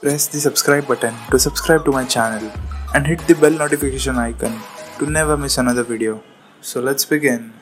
Press the subscribe button to subscribe to my channel and hit the bell notification icon to never miss another video. So let's begin.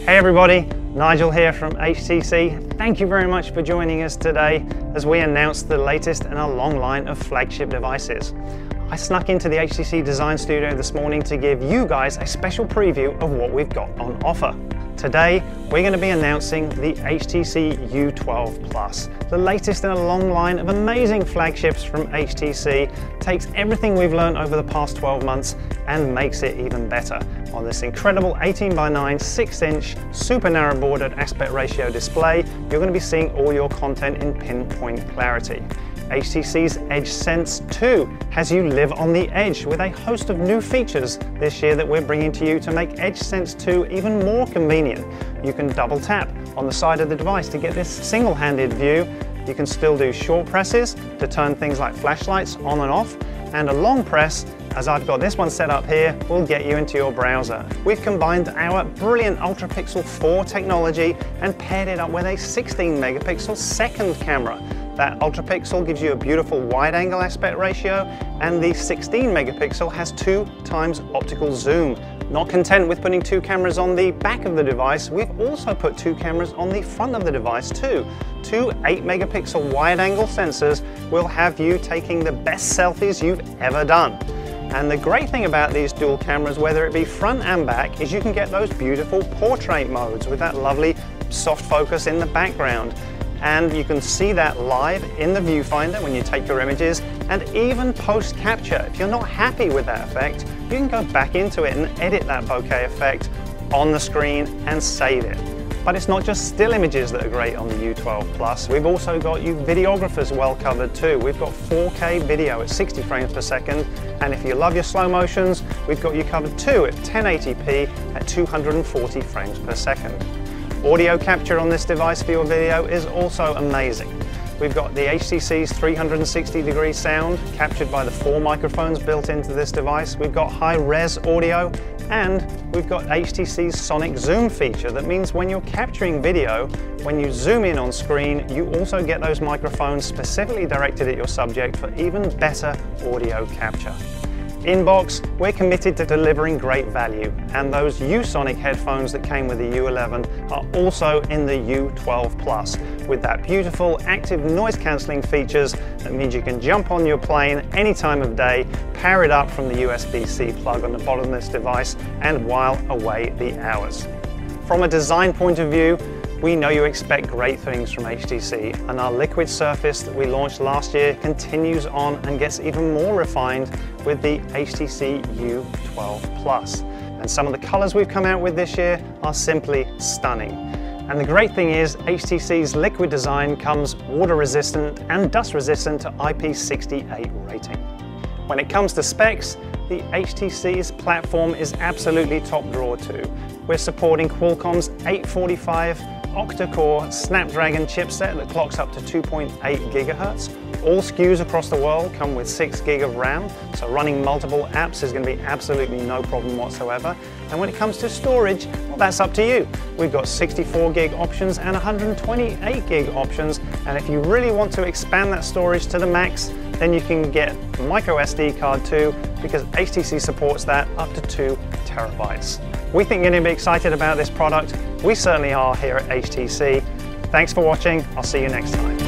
Hey everybody, Nigel here from HTC. Thank you very much for joining us today as we announce the latest in a long line of flagship devices. I snuck into the HTC Design Studio this morning to give you guys a special preview of what we've got on offer. Today, we're going to be announcing the HTC U12 Plus, the latest in a long line of amazing flagships from HTC, takes everything we've learned over the past 12 months and makes it even better. On this incredible 18:9 6-inch super narrow bordered aspect ratio display, you're going to be seeing all your content in pinpoint clarity. HTC's EdgeSense 2 has you live on the edge with a host of new features this year that we're bringing to you to make EdgeSense 2 even more convenient. You can double tap on the side of the device to get this single-handed view. You can still do short presses to turn things like flashlights on and off, and a long press, as I've got this one set up here, will get you into your browser. We've combined our brilliant UltraPixel 4 technology and paired it up with a 16 megapixel second camera. That UltraPixel gives you a beautiful wide angle aspect ratio, and the 16 megapixel has 2x optical zoom. Not content with putting two cameras on the back of the device, we've also put two cameras on the front of the device too. Two 8 megapixel wide angle sensors will have you taking the best selfies you've ever done. And the great thing about these dual cameras, whether it be front and back, is you can get those beautiful portrait modes with that lovely soft focus in the background. And you can see that live in the viewfinder when you take your images, and even post-capture. If you're not happy with that effect, you can go back into it and edit that bokeh effect on the screen and save it. But it's not just still images that are great on the U12 Plus. We've also got you videographers well covered too. We've got 4K video at 60 frames per second, and if you love your slow motions, we've got you covered too at 1080p at 240 frames per second. Audio capture on this device for your video is also amazing. We've got the HTC's 360-degree sound captured by the 4 microphones built into this device. We've got high-res audio, and we've got HTC's sonic zoom feature. That means when you're capturing video, when you zoom in on screen, you also get those microphones specifically directed at your subject for even better audio capture. In box, we're committed to delivering great value, and those U-Sonic headphones that came with the U11 are also in the U12 Plus, with that beautiful active noise cancelling features that means you can jump on your plane any time of day, power it up from the USB-C plug on the bottom of this device, and while away the hours. From a design point of view, we know you expect great things from HTC, and our liquid surface that we launched last year continues on and gets even more refined with the HTC U12 Plus. And some of the colors we've come out with this year are simply stunning. And the great thing is HTC's liquid design comes water resistant and dust resistant to IP68 rating. When it comes to specs, the HTC's platform is absolutely top drawer too. We're supporting Qualcomm's 845 octa-core Snapdragon chipset that clocks up to 2.8 gigahertz. All SKUs across the world come with 6 gig of RAM, so running multiple apps is going to be absolutely no problem whatsoever. And when it comes to storage, well, that's up to you. We've got 64 gig options and 128 gig options, and if you really want to expand that storage to the max, then you can get a micro SD card too, because HTC supports that up to 2 terabytes. We think you're going to be excited about this product. We certainly are here at HTC. Thanks for watching. I'll see you next time.